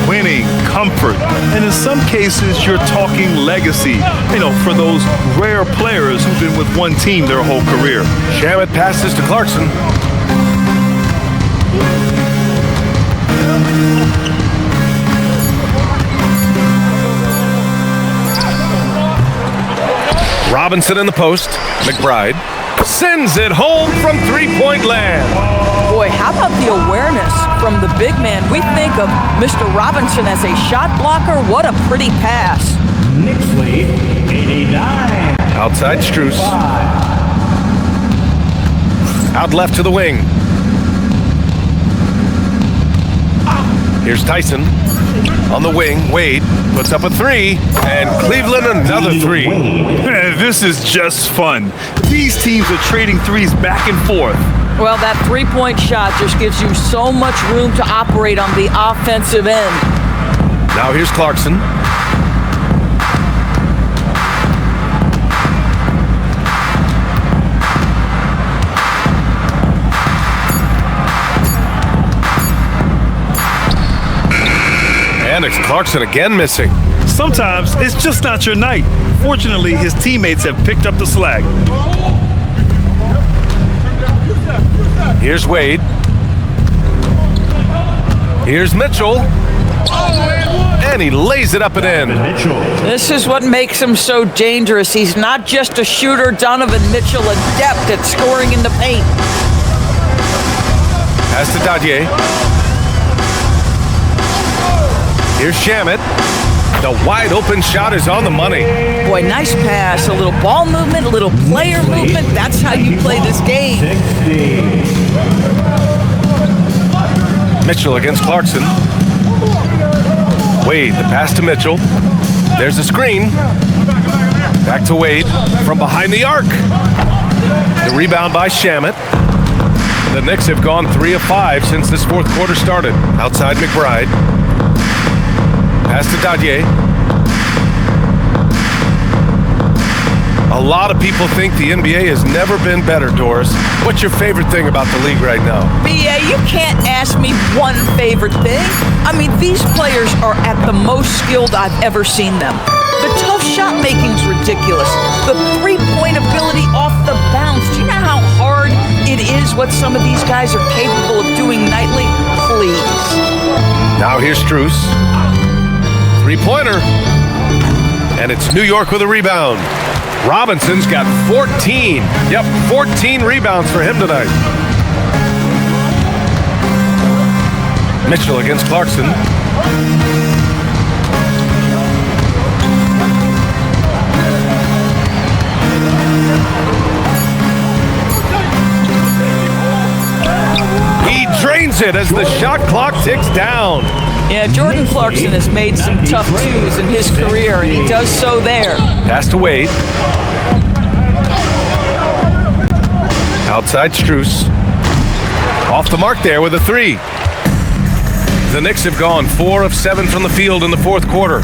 Winning, comfort, and in some cases, you're talking legacy. You know, for those rare players who've been with one team their whole career. Shamet passes to Clarkson. Robinson in the post. McBride sends it home from three-point land. Boy, how about the awareness from the big man? We think of Mr. Robinson as a shot blocker. What a pretty pass. Knicks lead, 89. Outside Strus. Out left to the wing. Here's Tyson. On the wing, Wade puts up a 3, and Cleveland another 3. This is just fun. These teams are trading threes back and forth. Well, that three-point shot just gives you so much room to operate on the offensive end. Now here's Clarkson. And it's Clarkson again missing. Sometimes it's just not your night. Fortunately, his teammates have picked up the slack. Here's Wade. Here's Mitchell. And he lays it up and in. This is what makes him so dangerous. He's not just a shooter. Donovan Mitchell, adept at scoring in the paint. Pass to Dadier. Here's Shamet. The wide open shot is on the money. Boy, nice pass. A little ball movement, a little player movement. That's how you play this game. Mitchell against Clarkson. Wade, the pass to Mitchell. There's a screen. Back to Wade from behind the arc. The rebound by Shamet. The Knicks have gone 3 of 5 since this fourth quarter started. Outside McBride. Pass to Dadier. A lot of people think the NBA has never been better, Doris. What's your favorite thing about the league right now? B.A., you can't ask me one favorite thing. I mean, these players are at the most skilled I've ever seen them. The tough shot making's ridiculous. The three-point ability off the bounce. Do you know how hard it is what some of these guys are capable of doing nightly? Please. Now here's Strus. Three-pointer. And it's New York with a rebound. Robinson's got 14. Yep, 14 rebounds for him tonight. Mitchell against Clarkson. He drains it as the shot clock ticks down. Yeah, Jordan Clarkson has made some tough twos in his career, and he does so there. Pass to Wade. Outside Strus. Off the mark there with a 3. The Knicks have gone 4 of 7 from the field in the fourth quarter.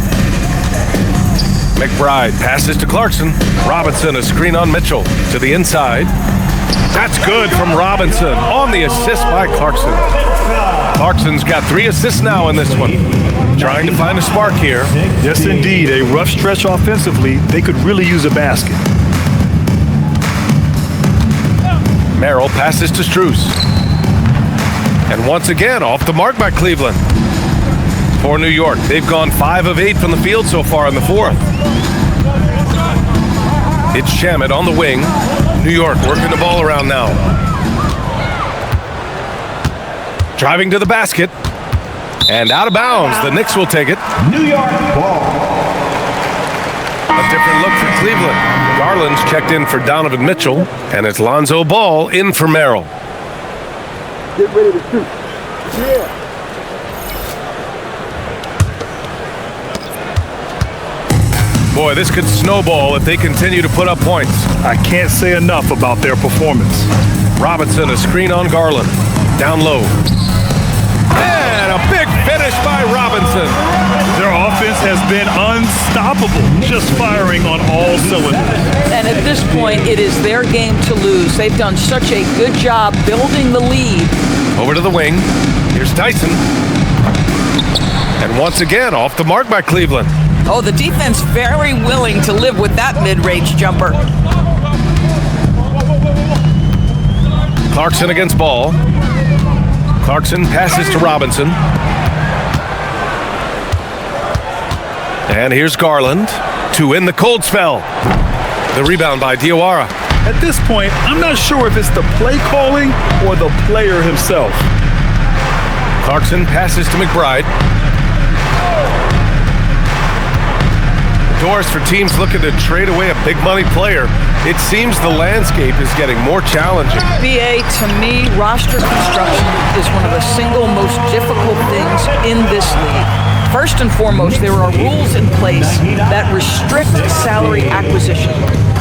McBride passes to Clarkson. Robinson, a screen on Mitchell to the inside. That's good from Robinson on the assist by Clarkson. Clarkson's got 3 assists now in this one. Trying to find a spark here. Yes, indeed. A rough stretch offensively. They could really use a basket. Merrill passes to Strus. And once again, off the mark by Cleveland. For New York, they've gone 5 of 8 from the field so far in the fourth. It's Shamet on the wing. New York working the ball around now. Driving to the basket. And out of bounds. The Knicks will take it. New York ball. A different look for Cleveland. Garland's checked in for Donovan Mitchell. And it's Lonzo Ball in for Merrill. Get ready to shoot. Yeah. Boy, this could snowball if they continue to put up points. I can't say enough about their performance. Robinson, a screen on Garland. Down low. And a big finish by Robinson. Their offense has been unstoppable, just firing on all cylinders. And at this point, it is their game to lose. They've done such a good job building the lead. Over to the wing. Here's Tyson. And once again, off the mark by Cleveland. Oh, the defense very willing to live with that mid-range jumper. Clarkson against Ball. Clarkson passes to Robinson. And here's Garland to win the cold spell. The rebound by Diawara. At this point, I'm not sure if it's the play calling or the player himself. Clarkson passes to McBride. Doors for teams looking to trade away a big money player. It seems the landscape is getting more challenging. BA, to me, roster construction is one of the single most difficult things in this league. First and foremost, there are rules in place that restrict salary acquisition.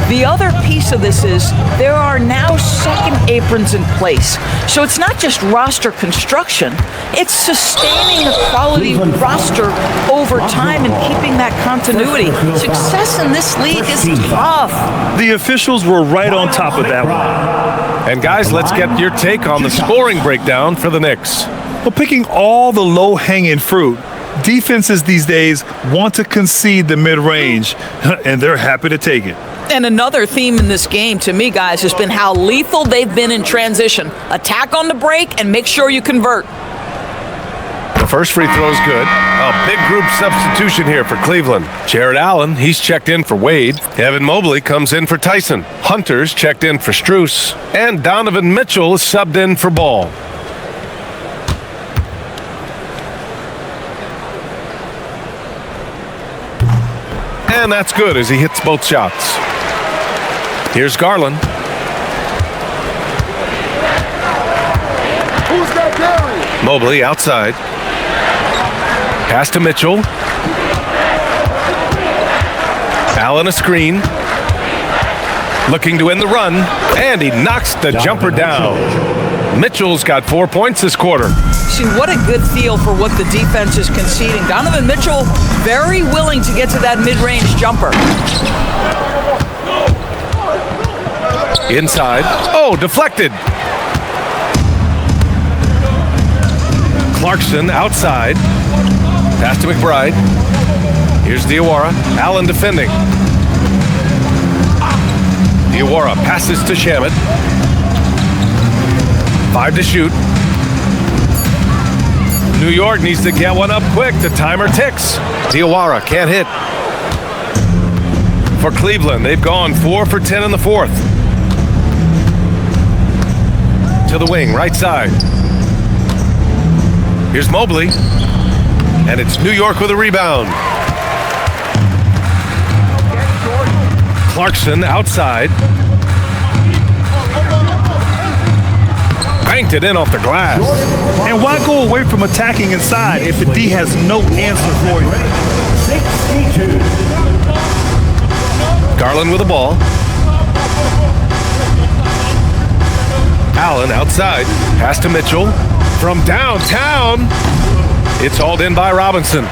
The other piece of this is there are now second aprons in place. So it's not just roster construction, it's sustaining a quality roster over time and keeping that continuity. Success in this league is tough. The officials were right on top of that one. And guys, let's get your take on the scoring breakdown for the Knicks. Well, picking all the low-hanging fruit, defenses these days want to concede the mid-range, and they're happy to take it. And another theme in this game, to me, guys, has been how lethal they've been in transition. Attack on the break and make sure you convert. The first free throw is good. A big group substitution here for Cleveland. Jared Allen, he's checked in for Wade. Evan Mobley comes in for Tyson. Hunter's checked in for Strus. And Donovan Mitchell is subbed in for Ball. And that's good as he hits both shots. Here's Garland. Who's got Gary? Mobley outside. Pass to Mitchell. Allen a screen. Looking to end the run. And he knocks the jumper down. Mitchell's got 4 points this quarter. See, what a good feel for what the defense is conceding. Donovan Mitchell very willing to get to that mid-range jumper. Inside. Oh, deflected. Clarkson outside. Pass to McBride. Here's Diawara. Allen defending. Diawara passes to Shamet. 5 to shoot. New York needs to get one up quick. The timer ticks. Diawara can't hit. For Cleveland, they've gone 4 for 10 in the fourth. To the wing, right side. Here's Mobley. And it's New York with a rebound. Clarkson outside. Banked it in off the glass. And why go away from attacking inside if the D has no answer for you? 62. Garland with the ball. Allen outside. Pass to Mitchell. From downtown. It's hauled in by Robinson.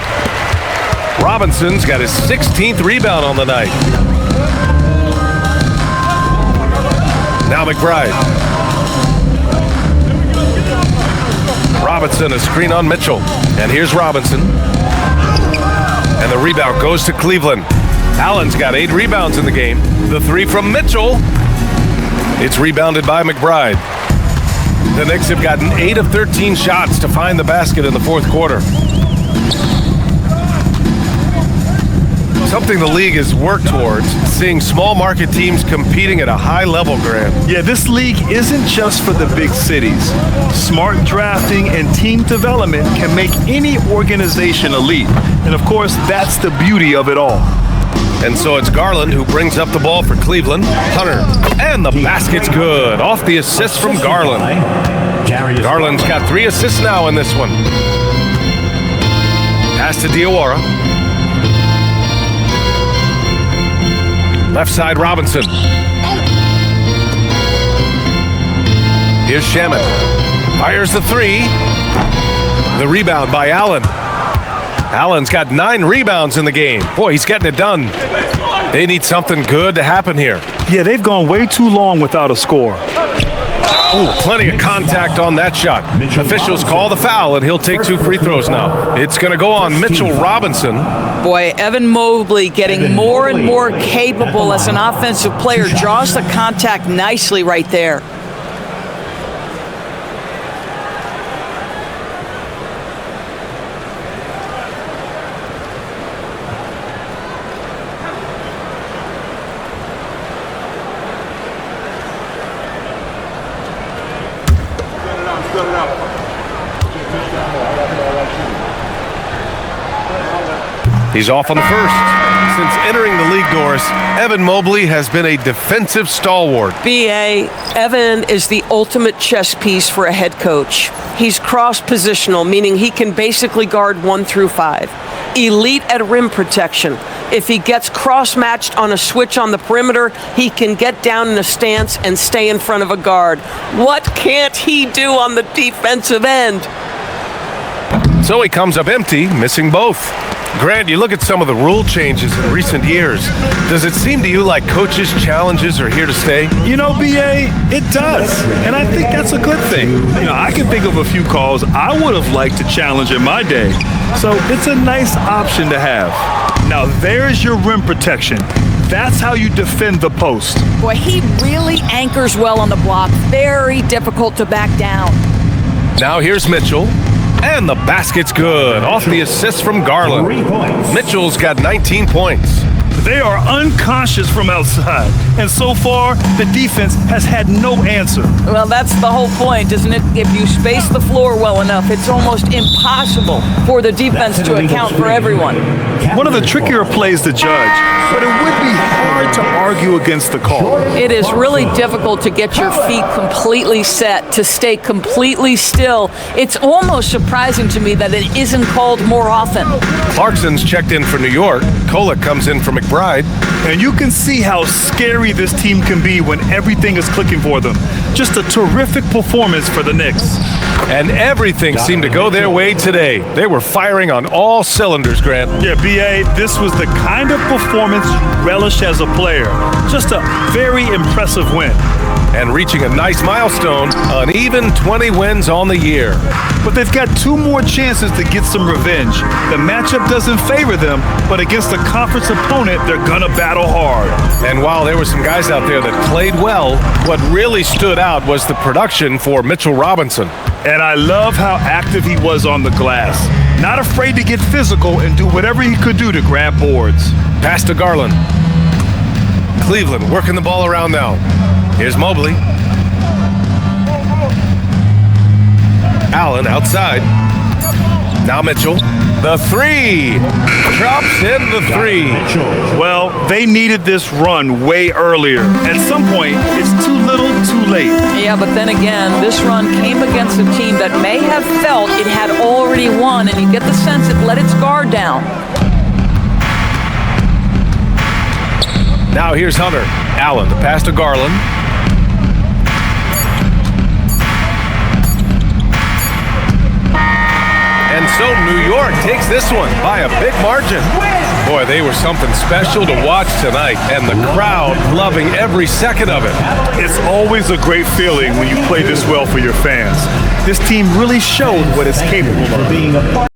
Robinson's got his 16th rebound on the night. Now McBride. Robinson, a screen on Mitchell. And here's Robinson. And the rebound goes to Cleveland. Allen's got 8 rebounds in the game. The 3 from Mitchell. It's rebounded by McBride. The Knicks have gotten 8 of 13 shots to find the basket in the fourth quarter. Something the league has worked towards, seeing small market teams competing at a high level, Grant. Yeah, this league isn't just for the big cities. Smart drafting and team development can make any organization elite. And of course, that's the beauty of it all. And so it's Garland who brings up the ball for Cleveland. Hunter, and the basket's good. Off the assist from Garland. Garland's got 3 assists now in this one. Pass to Diawara. Left side, Robinson. Here's Shaman. Fires the 3. The rebound by Allen. Allen's got 9 rebounds in the game. Boy, he's getting it done. They need something good to happen here. Yeah, they've gone way too long without a score. Oh, plenty of contact on that shot. Officials call the foul, and he'll take 2 free throws now. It's going to go on Mitchell Robinson. Boy, Evan Mobley getting more and more capable as an offensive player. Draws the contact nicely right there. He's off on the first. Since entering the league, Doris, Evan Mobley has been a defensive stalwart. B.A., Evan is the ultimate chess piece for a head coach. He's cross-positional, meaning he can basically guard 1 through 5. Elite at rim protection. If he gets cross-matched on a switch on the perimeter, he can get down in a stance and stay in front of a guard. What can't he do on the defensive end? So he comes up empty, missing both. Grant, you look at some of the rule changes in recent years. Does it seem to you like coaches' challenges are here to stay? You know, B.A., it does. And I think that's a good thing. You know, I can think of a few calls I would have liked to challenge in my day. So it's a nice option to have. Now, there's your rim protection. That's how you defend the post. Boy, he really anchors well on the block. Very difficult to back down. Now here's Mitchell. And the basket's good. Off the assist from Garland. Mitchell's got 19 points. They are unconscious from outside. And so far, the defense has had no answer. Well, that's the whole point, isn't it? If you space the floor well enough, it's almost impossible for the defense to account for everyone. One of the trickier plays to judge, but it would be hard to argue against the call. It is really difficult to get your feet completely set, to stay completely still. It's almost surprising to me that it isn't called more often. Clarkson's checked in for New York. Kolek comes in for McBride. And you can see how scary this team can be when everything is clicking for them. Just a terrific performance for the Knicks. And everything seemed to go their way today. They were firing on all cylinders, Grant. Yeah, B.A., this was the kind of performance you relish as a player. Just a very impressive win. And reaching a nice milestone, an even 20 wins on the year. But they've got 2 more chances to get some revenge. The matchup doesn't favor them, but against a conference opponent, they're gonna battle hard. And while there were some guys out there that played well, what really stood out was the production for Mitchell Robinson. And I love how active he was on the glass. Not afraid to get physical and do whatever he could do to grab boards. Pass to Garland. Cleveland working the ball around now. Here's Mobley. Allen outside. Now Mitchell. The 3. Drops in the 3. Well, they needed this run way earlier. At some point, it's too little, too late. Yeah, but then again, this run came against a team that may have felt it had already won, and you get the sense it let its guard down. Now here's Hunter. Allen, the pass to Garland. And so New York takes this one by a big margin. Boy, they were something special to watch tonight, and the crowd loving every second of it. It's always a great feeling when you play this well for your fans. This team really showed what it's capable of.